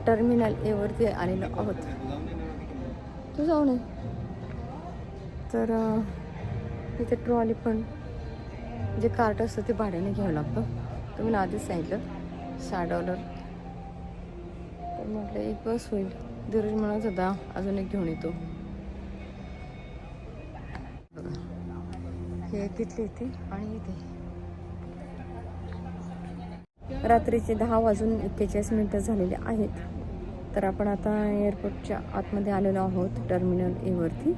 Terminal ए वरती आलेलो आहोत. तू जाऊ नये तर इथे ट्रॉली पण जे कार्ट असतं ते भाड्याने घ्यावं लागतं. तुम्ही आधीच सांगितलं $6. तर म्हटलं एक बस होईल. धीरज म्हणत होता अजून एक घेऊन येतो. बघा हे घेतले इथे आणि इथे रात्रीचे 10:41 झालेले आहेत. तर आपण आता एअरपोर्टच्या आतमध्ये आलेलो आहोत टर्मिनल ए वरती.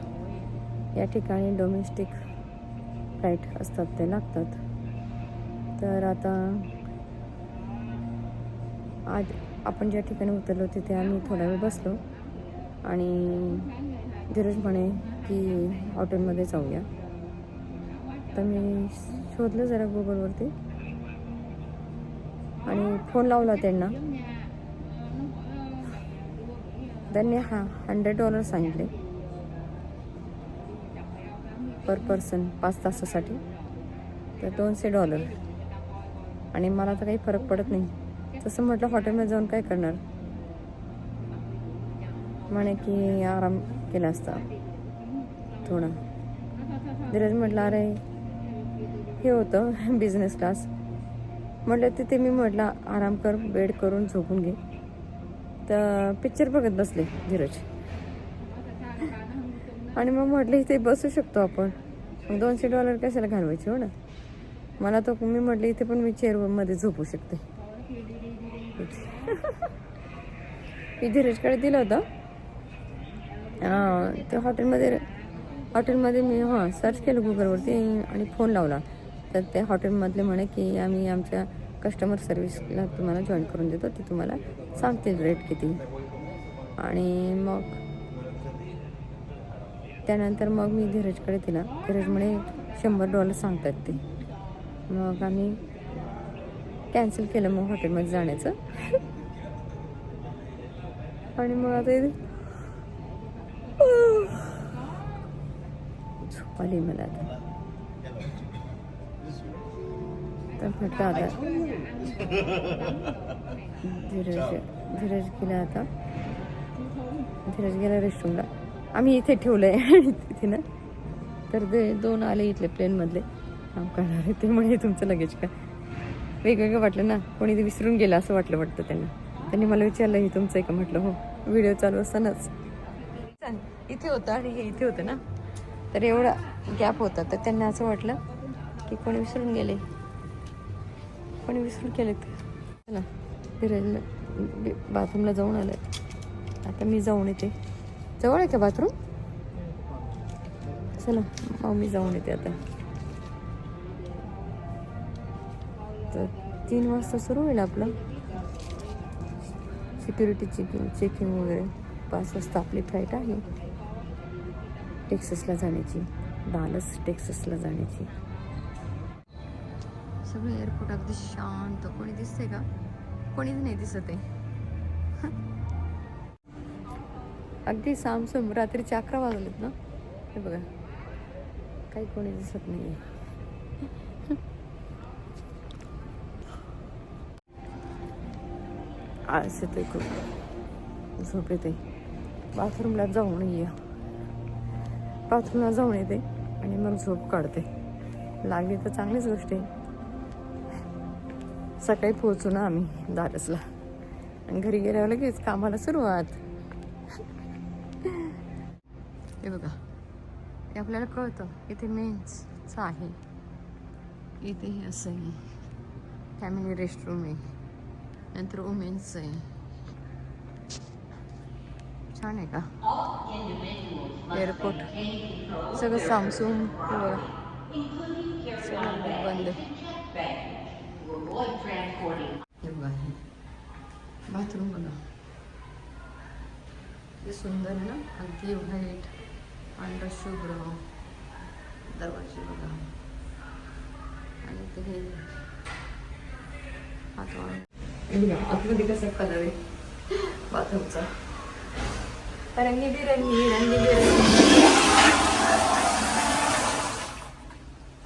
या ठिकाणी डोमेस्टिक फ्लाईट असतात ते लागतात. तर आता आज आपण ज्या ठिकाणी उतरलो तिथे आम्ही थोडा वेळ बसलो आणि धीरज म्हणे की हॉटेलमध्ये जाऊया. तर मी शोधलं जरा गुगलवरती आणि फोन लावला त्यांना. त्यांनी $100 सांगितले पर पर्सन 5 तासासाठी. तर $200 आणि मला तर काही फरक पडत नाही. तसं म्हटलं हॉटेलमध्ये जाऊन काय करणार. म्हणे की आराम केला असता थोडा. धीरज म्हटलं अरे हे होतं बिझनेस क्लास. म्हटलं तिथे मी म्हटलं आराम कर, बेड करून झोपून घे. तर पिक्चर बघत बसले धीरज आणि मग म्हटलं इथे बसू शकतो आपण. मग $200 कशाला घालवायचे हो ना. मला तो मी म्हटलं इथे पण मी चेअरमध्ये झोपू शकते. मी धीरजकडे दिलं होतं ते हॉटेलमध्ये मी सर्च केलं गुगलवरती आणि फोन लावला. तर त्या हॉटेलमधले म्हणे की आम्ही आमच्या कस्टमर सर्व्हिसला तुम्हाला जॉईन करून देतो. ते तुम्हाला सांगतील रेट किती. आणि मग त्यानंतर मग मी धीरजकडे दिला. धीरज म्हणे $100 सांगतात ते. मग आम्ही कॅन्सल केलं मग हॉटेलमध्ये जाण्याचं. आणि मग आता झोप आली मला आता. तर म्हटलं आता धीरज गेला. आता धीरज गेला रेस्टरूमला. आम्ही इथे ठेवलं आहे आणि तिथे ना तर ते 2 आले इथले प्लेनमधले काम करणारे. ते म्हणजे तुमचं लगेच का वेगवेगळं वाटलं ना. कोणी ते विसरून गेलं असं वाटतं त्यांना. त्यांनी मला विचारलं हे तुमचं आहे का. म्हटलं हो. व्हिडिओ चालू असतानाच इथे होतं आणि हे इथे होतं ना. तर एवढा गॅप होता. तर त्यांना असं वाटलं की कोणी विसरून गेले. कोणी विसरून केलेत ना. धीरज बाथरूमला जाऊन आलं. आता मी जाऊन येते. जवळ आहे का बाथरूम. चला मग मी जाऊन येते आता. तर 3 वाजता सुरू होईल आपलं सिक्युरिटी चेकिंग वगैरे. 5 वाजता आपली फ्लाईट आहे टेक्सासला जाण्याची. डालस टेक्सासला जाण्याची. सगळं एअरपोर्ट अगदी शांत. कोणी दिसतंय का. कोणीच नाही दिसत आहे. अगदी सामसूम. रात्रीचे 11 वाजलेत ना. हे बघा काही कोणी दिसत नाही आहे. आळस येतोय खूप. झोप येते. बाथरूमला जाऊन येते आणि मग झोप काढते. लागली तर चांगलीच गोष्ट आहे. सकाळी पोहोचू ना आम्ही दारसला आणि घरी गेल्यावर लगेच कामाला सुरुवात. हे बघा हे आपल्याला कळतं. इथे मेन्सचं आहे. इथे हे असं आहे फॅमिली रेस्टरूम आहे. नंतर वुमेन्सचं आहे. छान आहे का एअरपोर्ट. सगळं सामसूम. हे बघा सगळं बंद. हे बघा बाथरूम बघा हे सुंदर आहे ना. अगदी व्हाईट पांढरा शुभ्र दरवाजे बघा. आणि ते हे आतमध्ये कसा कलर आहे बाथरूमचा. रंगीबिरंगी.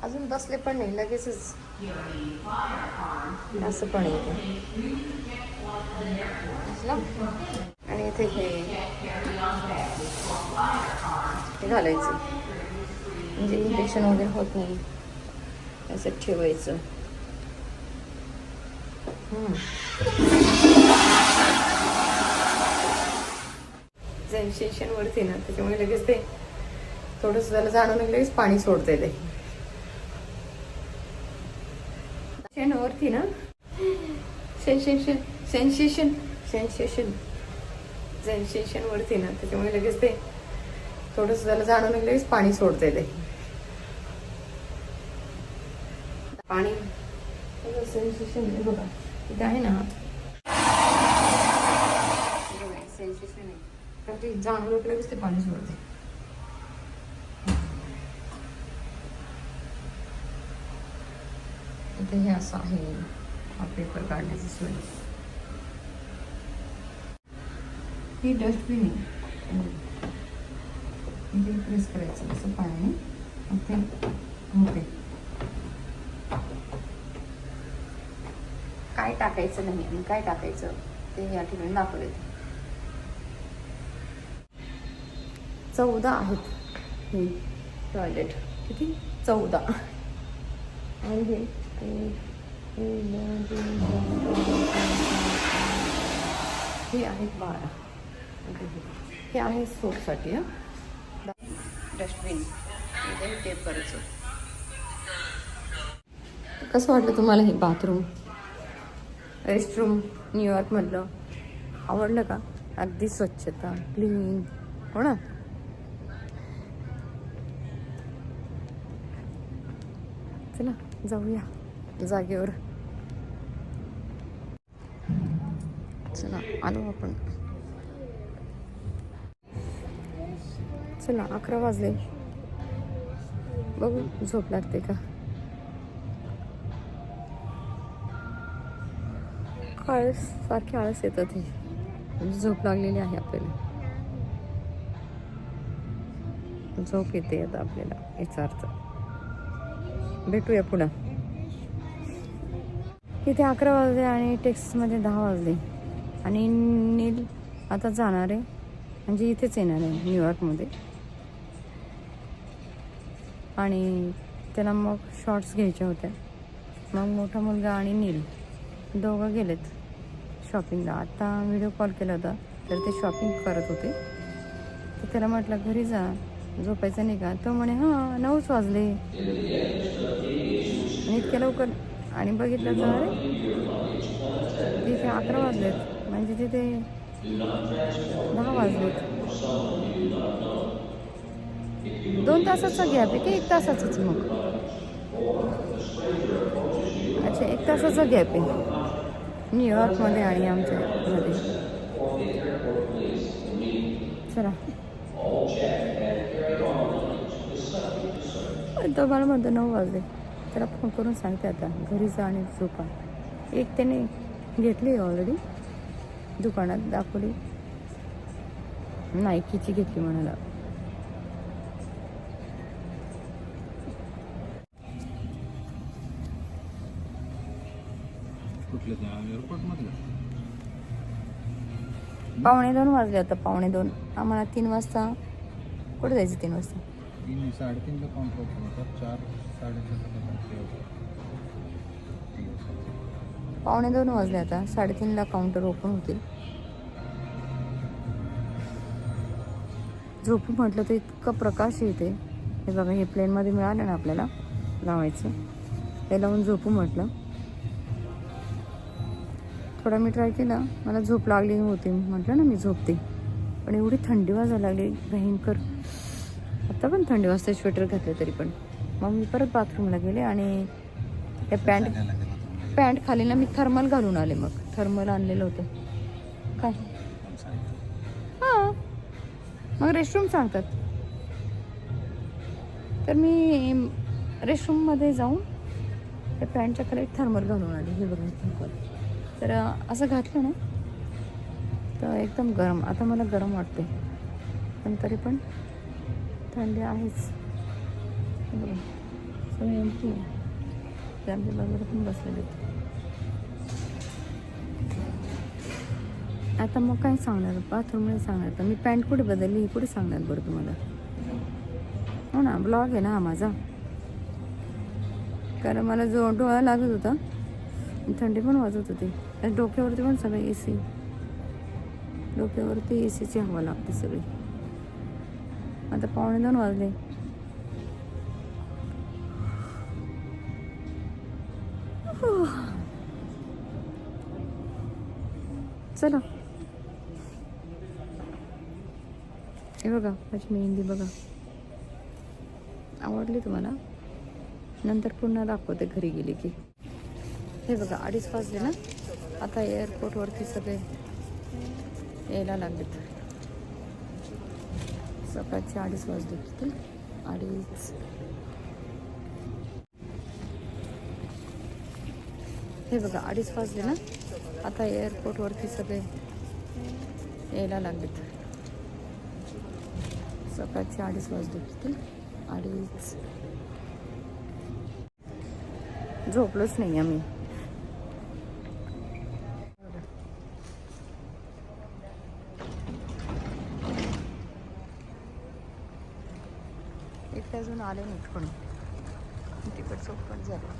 अजून बसले पण नाही लगेचच असं पण येते. आणि इथे हे घालायचं म्हणजे इन्फेक्शन वगैरे होत नाही असं ठेवायचं. सेन्सेशन वरती ना त्याच्यामुळे लगेच ते थोडंसं त्याला जाणवलं लगेच पाणी सोडते ते वरती ना. सेन्सेशन सेन्सेशन सेन्सेशन सेन्सेशन वरती ना त्याच्यामुळे लगेच ते थोडंसं त्याला जाणवलं लगेच पाणी सोडते ते पाणी. सेन्सेशन बघा इथे आहे ना सेन्सेशन आहे कारण ते जाणवलं लगेच ते पाणी सोडते. इथे हे असं आहे हा पेपर काढण्याची सोय. ही डस्टबिन आहे इथे प्रेस करायचं असं पाण्याने मग ते होते. काय टाकायचं नाही आणि काय टाकायचं ते या ठिकाणी दाखवले. 14 आहेत हे टॉयलेट. किती 14 आणि हे हे आहेत 12. हे आहे सोपसाठी. डस्टबिन टेप करायचं. कसं वाटलं तुम्हाला हे बाथरूम रेस्टरूम न्यूयॉर्कमधलं? आवडलं का? अगदी स्वच्छता क्लीन हो ना. चला जाऊया जागेवर. चला आलो आपण. चला 11 वाजले. बघू झोप लागते का. सारखे आळस येतात हे म्हणजे झोप लागलेली आहे आपल्याला. झोप येते आता आपल्याला याचा अर्थ. भेटूया पुन्हा. इथे 11 वाजले आणि टेक्सासमध्ये 10 वाजले आणि नील आता जाणार आहे म्हणजे इथेच येणार आहे न्यूयॉर्कमध्ये. आणि त्याला मग शॉर्ट्स घ्यायच्या होत्या. मग मोठा मुलगा आणि नील दोघं गेलेत शॉपिंगला. आता व्हिडिओ कॉल केला होता तर ते शॉपिंग करत होते. तर त्याला म्हटलं घरी जा झोपायचं नाही का. तो म्हणे हां 9च वाजले आणि इतक्या लवकर. आणि बघितलं तर तिथे 11 वाजलेत म्हणजे तिथे 10 वाजलेत. 2 तासाचा गॅप आहे की 1 तासाचाच मग. अच्छा 1 तासाचा गॅप आहे न्यूयॉर्कमध्ये आणि आमच्यामध्ये. चला तो मला म्हणतो 9 वाजले. त्याला फोन करून सांगते आता घरी जा आणि झोपा. एक त्याने घेतली ऑलरेडी दुकानात दाखवली. नायकीची घेतली म्हणाला. पावणे 2 वाजले आता. पावणे 2. आम्हाला 3 वाजता कुठे जायचं. 3 वाजता 3:30ला काउंटर ओपन होतात. 4-4:30 पावणे 2 वाजले आता. 3:30ला काउंटर ओपन होतील. झोपू म्हटलं तर इतकं प्रकाश येते. हे बघा हे प्लेनमध्ये मिळालं ना आपल्याला लावायचं. हे लावून झोपू म्हटलं. थोडा मी ट्राय केला. मला झोप लागली होती म्हटलं ना मी झोपते. पण एवढी थंडी वाजायला लागली भयंकर. आता पण थंडी वाजते स्वेटर घातलं तरी पण. मग मी परत बाथरूमला गेले आणि हे पॅन्ट खाली ना मी थर्मल घालून आले. मग थर्मल आणलेलं होतं काय. हां मग रेस्टरूम सांगतात तर मी रेस्टरूममध्ये जाऊन त्या पॅन्टच्या खाली थर्मल घालून आले. हे बघा थर्मल. तर असं घातलं ना तर एकदम गरम. आता मला गरम वाटते पण तरी पण थंडी आहेच. सगळी फॅमिली बाजूला पण बसलेले. आता मग काय सांगणार, बाथरूम नाही सांगणार तर मी पॅन्ट कुठे बदलली हे कुठे सांगणार बरं तुम्हाला. हो ना, ब्लॉग आहे ना हा माझा. कारण मला जो डोळा लागत होता, थंडी पण वाजत होती, आणि डोक्यावरती पण सगळं ए सी, डोक्यावरती ए सीची हवा लागते सगळी. आता 1:45 वाजले. चला, हे बघा माझी मेहंदी बघा. आवडली तुम्हाला? नंतर पुन्हा दाखवते घरी गेली की. हे बघा 2:30 वाजले ना. आता एअरपोर्टवरती सगळे यायला लागलेत. सकाळचे 2:30 वाजले. किती? 2:30. हे बघा 2:30 वाजले ना. आता एअरपोर्टवरती सगळे यायला लागलेत. सकाळचे 2:30 वाजले. किती? 2:30. झोपलोच नाही आम्ही. एक अजून आले नाहीत कोणी. तिकडचं ओपन झालं.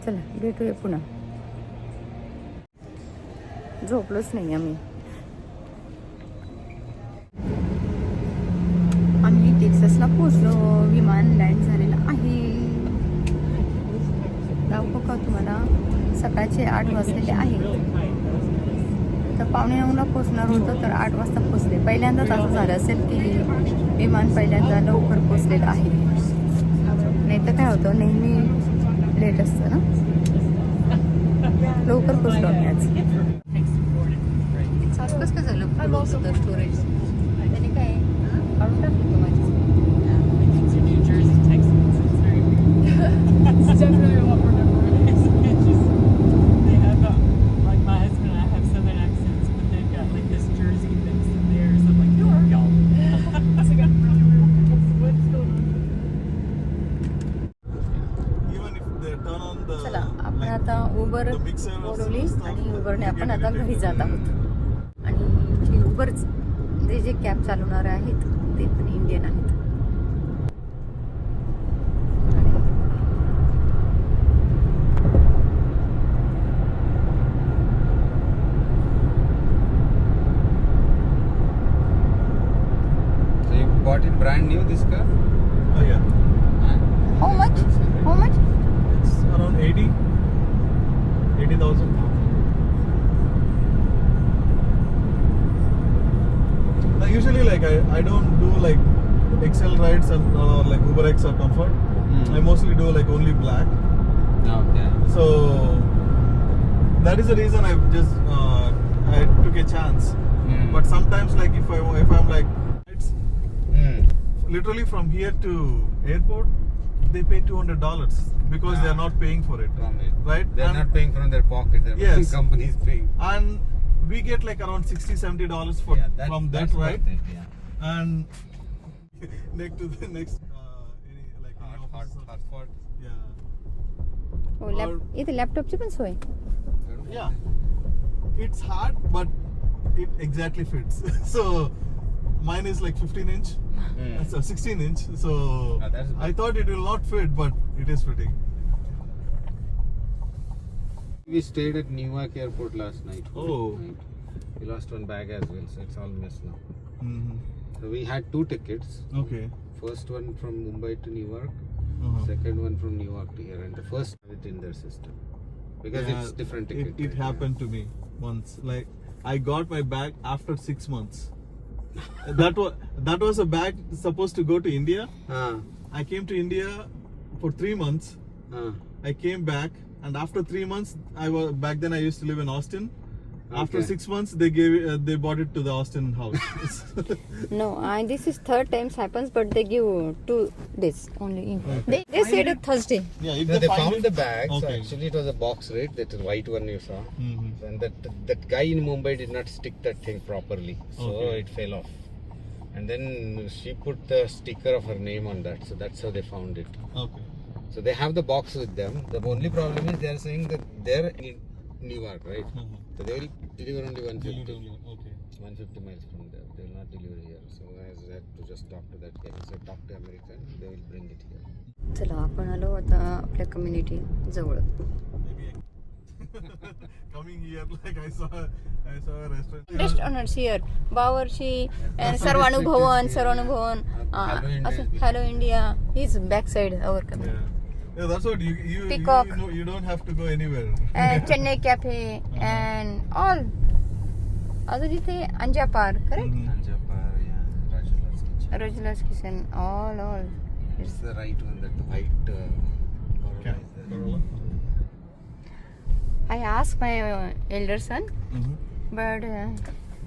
चला भेटूया पुन्हा. झोपलोच नाही आम्ही. आम्ही टेक्सासला पोहोचलो. विमान लँड झालेलं आहे. दाखवू का तुम्हाला? सकाळचे 8 वाजलेले आहे. तर 8:45ला पोहोचणार होतं, तर 8 वाजता पोहोचले. पहिल्यांदाच असं झालं असेल की विमान पहिल्यांदा लवकर पोहोचलेलं आहे. नाही तर काय होतं, नेहमी लेट असतं ना. लवकर पोहोचलो आम्ही आज. कसं काय झालं स्टोरेज? त्याने काय काढून टाकलं का माझी? It's definitely a lot more memorable. It's just, they have, like my husband and I have southern accents, but they've got like this Jersey mix in theirs. I'm like, who are y'all? It's like, I'm really weird. What's going on? Even if they turn on the चला, आपण आता Uber the mixer or बोलवली stuff, आणि उबरने you आपण get आता irritated. घरी जात आहोत. आणि जे उबर जे कॅब चालवणारे आहेत ते पण इंडियन आहेत. So you bought it brand new, this car? Oh yeah, How much? How much? it's around 80,000. Now, usually, like I don't do like XL rides and like Uber X or Comfort. I mostly do like only black. Okay. So that is the reason I took a chance. But sometimes, like if I'm like, it's literally from here to airport, they pay $200 because they are not paying for it, From it. right? They're And- not paying from their pocket. Their Yes. company is paying. And we get like around $60-70 for from that, that's right? worth it, yeah. And next to the next any like any Hot office or- spot. yeah. हो, इथे लॅपटॉपची पण सोय. Yeah, it's hard, but it exactly fits. So mine is like 15-inch, so 16-inch. So That's good. I thought it will not fit, but it is fitting. We stayed at Newark Airport last night. Oh. We lost one bag as well, so it's all mess now. Mm-hmm. So we had 2 tickets. Okay. First one from Mumbai to Newark, Uh-huh. second one from Newark to here, and the first have it in their system because Yeah, it's different ticket. It right? happened to me once. Like I got my bag after 6 months. that was a bag supposed to go to India. Ah, I came to India for 3 months. ah. I came back, and after 3 months, back then I used to live in Austin. After Okay. 6 months, they bought it to the Austin house. No, and this is third times happens, but they give 2 days only. They said it Thursday. Yeah, if No, they find found it- the bag. So Okay. actually, it was a box rate. That white one you saw, Mhm. and that guy in Mumbai did not stick that thing properly, so Okay. it fell off. And then she put the sticker of her name on that, so that's how they found it. Okay. So they have the box with them. The only problem is they are saying that they're in Newark, right? So they will deliver only 150. Okay. 150 miles from there. They will not deliver here. So I had to just talk to that guy. So talk to American. They will bring it here. चला आपण आलो आता आपल्या community जवळ. Maybe coming here, like I saw a restaurant. Restaurant here बावर्ची सर्वानुभवन असं hello India is back side our community. Yeah, that's what you Peacock. know, you don't have to go anywhere. Chennai cafe and all अजून इथे Anjapar correct Anjapar, yeah, Rajula's kitchen. Rajula's kitchen all It's the right one, that white Corolla is there. Corolla. I asked my elder son, Mhm. but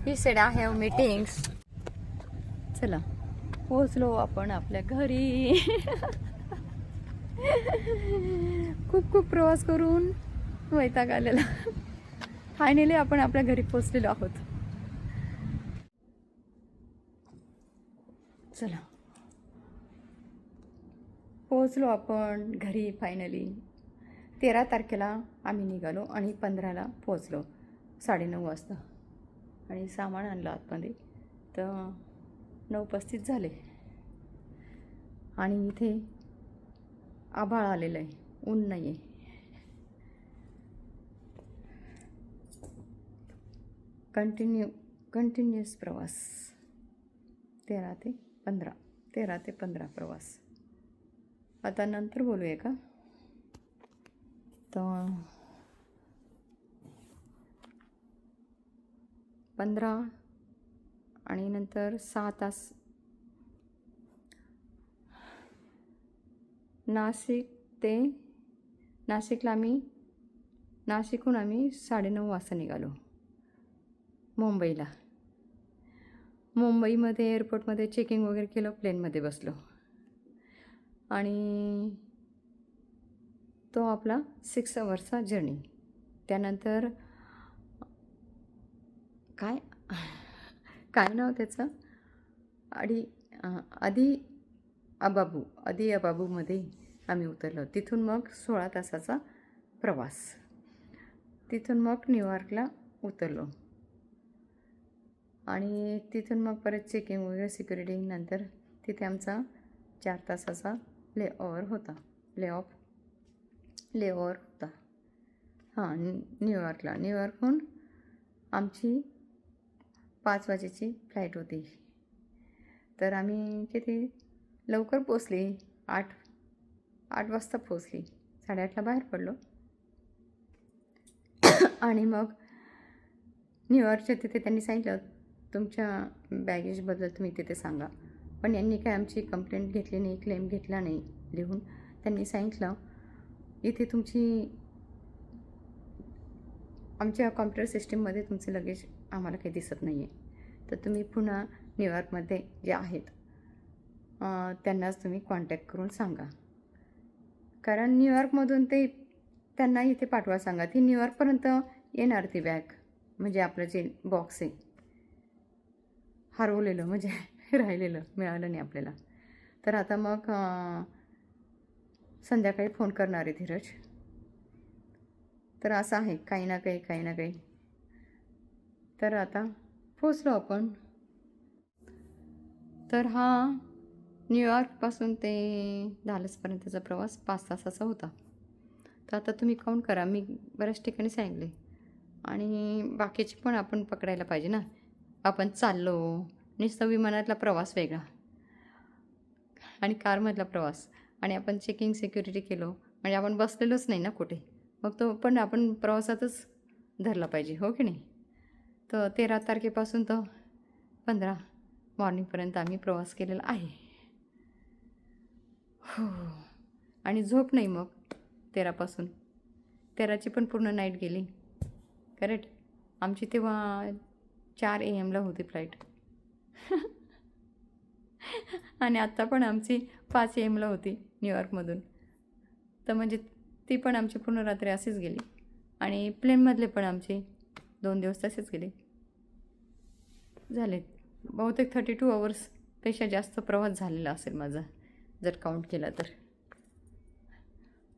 he said I have meetings. चला पोहोचलो आपण आपल्या घरी. खूप खूप प्रवास करून वैताग आलेला. फायनली आपण आपल्या घरी पोहोचलेलो आहोत. चला पोहोचलो आपण घरी फायनली. 13 तारखेला आम्ही निघालो आणि 15ला पोहोचलो 9:30 वाजता आणि सामान आणलं आतमध्ये तर 9:35 झाले. आणि इथे आभाळ आलेलं आहे, ऊन नाही आहे. कंटिन्युअस प्रवास 13 ते 15 प्रवास. आता नंतर बोलूया का तर 15 आणि नंतर 6 तास नाशिकहून आम्ही 9:30 वाजता निघालो मुंबईला. मुंबईमध्ये एअरपोर्टमध्ये चेकिंग वगैरे केलं, प्लेनमध्ये बसलो आणि तो आपला 6 अवर्सचा जर्नी. त्यानंतर काय नाव त्याचं आदी अबाबूमध्ये आम्ही उतरलो. तिथून मग 16 तासाचा प्रवास. तिथून मग न्यूयॉर्कला उतरलो आणि तिथून मग परत चेकिंग वगैरे सिक्युरिटी नंतर तिथे आमचा 4 तासाचा लेओव्हर होता. हां न्यूयॉर्कहून आमची 5 वाजेची फ्लाईट होती. तर आम्ही किती लवकर पोचली, 8 वाजता पोचली. 8:30ला बाहेर पडलो आणि मग न्यूयॉर्कच्या तिथे त्यांनी सांगितलं तुमच्या बॅगेजबद्दल तुम्ही तिथे सांगा. पण यांनी काय आमची कंप्लेंट घेतली नाही, क्लेम घेतला नाही लिहून. त्यांनी सांगितलं इथे आमच्या कॉम्प्युटर सिस्टीममध्ये तुमचे लगेज आम्हाला काही दिसत नाही आहे, तर तुम्ही पुन्हा न्यूयॉर्कमध्ये जे आहेत त्यांनाच तुम्ही कॉन्टॅक्ट करून सांगा. कारण न्यूयॉर्कमधून त्यांना इथे पाठवा सांगा. ती न्यूयॉर्कपर्यंत येणार ती बॅग, म्हणजे आपलं जे बॉक्स आहे हरवलेलं, म्हणजे राहिलेलं मिळालं नाही आपल्याला. तर आता मग संध्याकाळी फोन करणार आहे धीरज. तर असं आहे काही ना काही. तर आता पोचलो आपण. तर हा न्यूयॉर्कपासून ते डालसपर्यंतचा प्रवास 5 तासाचा होता. तर आता तुम्ही काउंट करा, मी बऱ्याच ठिकाणी सांगितले आणि बाकीचे पण आपण पकडायला पाहिजे ना. आपण चाललो, नुसतं विमानातला प्रवास वेगळा आणि कारमधला प्रवास, आणि आपण चेकिंग सिक्युरिटी केलो म्हणजे आपण बसलेलोच नाही ना कुठे, मग तो पण आपण प्रवासातच धरला पाहिजे, हो की नाही. तर 13 तारखेपासून तर 15 मॉर्निंगपर्यंत आम्ही प्रवास केलेला आहे. हो, आणि झोप नाही मग 13ची पण पूर्ण नाईट गेली. करेक्ट. आमची तेव्हा 4 AM ला होती फ्लाईट आणि आत्ता पण आमची 5 AM ला होती न्यूयॉर्कमधून. तर म्हणजे ती पण आमची पूर्ण रात्री अशीच गेली आणि प्लेनमधले पण आमचे 2 दिवस तसेच गेले. झाले बहुतेक 32 अवर्स पेक्षा जास्त प्रवास झालेला असेल माझा, जर काउंट केला तर.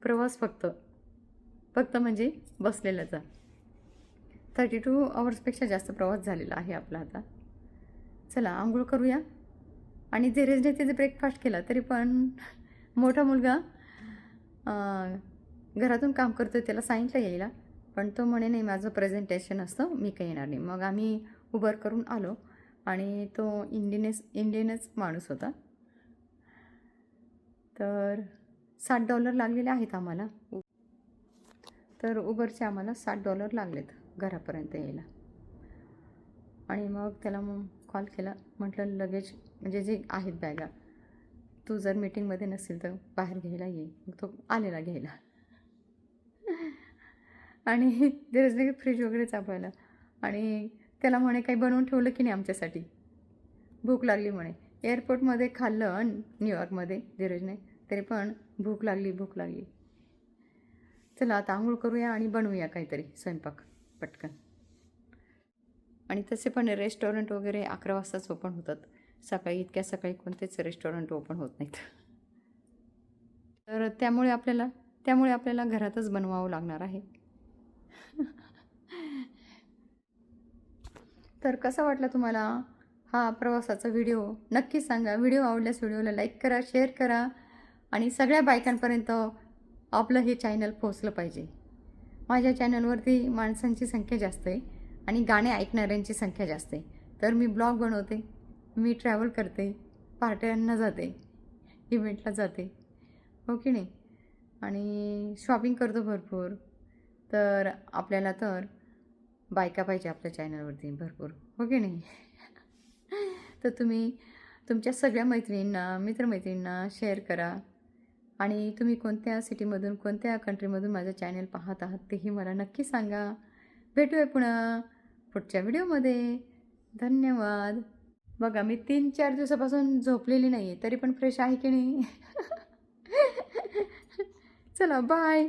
प्रवास फक्त म्हणजे बसलेल्याचा 32 आवर्सपेक्षा जास्त प्रवास झालेला आहे आपला आता. चला आंघोळ करूया. आणि धीरजने तिथे ब्रेकफास्ट केला, तरी पण मोठा मुलगा घरातून काम करतो, त्याला सांगितलं यायला, पण तो म्हणे नाही माझं प्रेझेंटेशन असतं, मी काही येणार नाही. मग आम्ही उबर करून आलो आणि तो इंडियनच माणूस होता. तर $60 लागलेले आहेत आम्हाला. तर उबरचे आम्हाला $60 लागलेत घरापर्यंत यायला. आणि मग त्याला मग कॉल केला, म्हटलं लगेज म्हणजे जे आहेत बॅगा, तू जर मीटिंगमध्ये नसेल तर बाहेर घ्यायला ये. मग तो आलेला घ्यायला. आणि धीरजने फ्रीज वगैरे चापवायला. आणि त्याला म्हणे काही बनवून ठेवलं की नाही आमच्यासाठी, भूक लागली म्हणे. एअरपोर्टमध्ये खाल्लं न्यूयॉर्कमध्ये धीरजने, तरी पण भूक लागली. चला आता आंघोळ करूया आणि बनवूया काहीतरी स्वयंपाक पटकन. आणि तसे पण रेस्टॉरंट वगैरे 11 वाजताच ओपन होतात. इतक्या सकाळी कोणतेच रेस्टॉरंट ओपन होत नाहीत. तर त्यामुळे आपल्याला घरातच बनवावं लागणार आहे. तर कसा वाटला तुम्हाला हा प्रवासाचा व्हिडिओ? नक्की सांगा. व्हिडिओ आवडल्यास व्हिडिओला लाईक करा, शेअर करा आणि सगळ्या बायकांपर्यंत आपलं हे चॅनल पोहोचलं पाहिजे. माझ्या चॅनलवरती माणसांची संख्या जास्त आहे आणि गाणे ऐकणाऱ्यांची संख्या जास्त आहे. तर मी ब्लॉग बनवते, मी ट्रॅव्हल करते, पार्ट्यांना जाते, इव्हेंटला जाते, हो की नाही, आणि शॉपिंग करतो भरपूर. तर आपल्याला तर बायका पाहिजे आपल्या चॅनलवरती भरपूर, हो की नाही. तर तुम्ही तुमच्या सगळ्या मैत्रिणींना, मित्रमैत्रिणींना शेअर करा. आणि तुम्ही कोणत्या सिटीमधून, कोणत्या कंट्रीमधून माझं चॅनल पाहत आहात तेही मला नक्की सांगा. भेटूया पुढच्या व्हिडिओमध्ये. धन्यवाद. बघा मी 3-4 दिवसापासून झोपलेली नाही आहे, तरी पण फ्रेश आहे की नाही. चला बाय.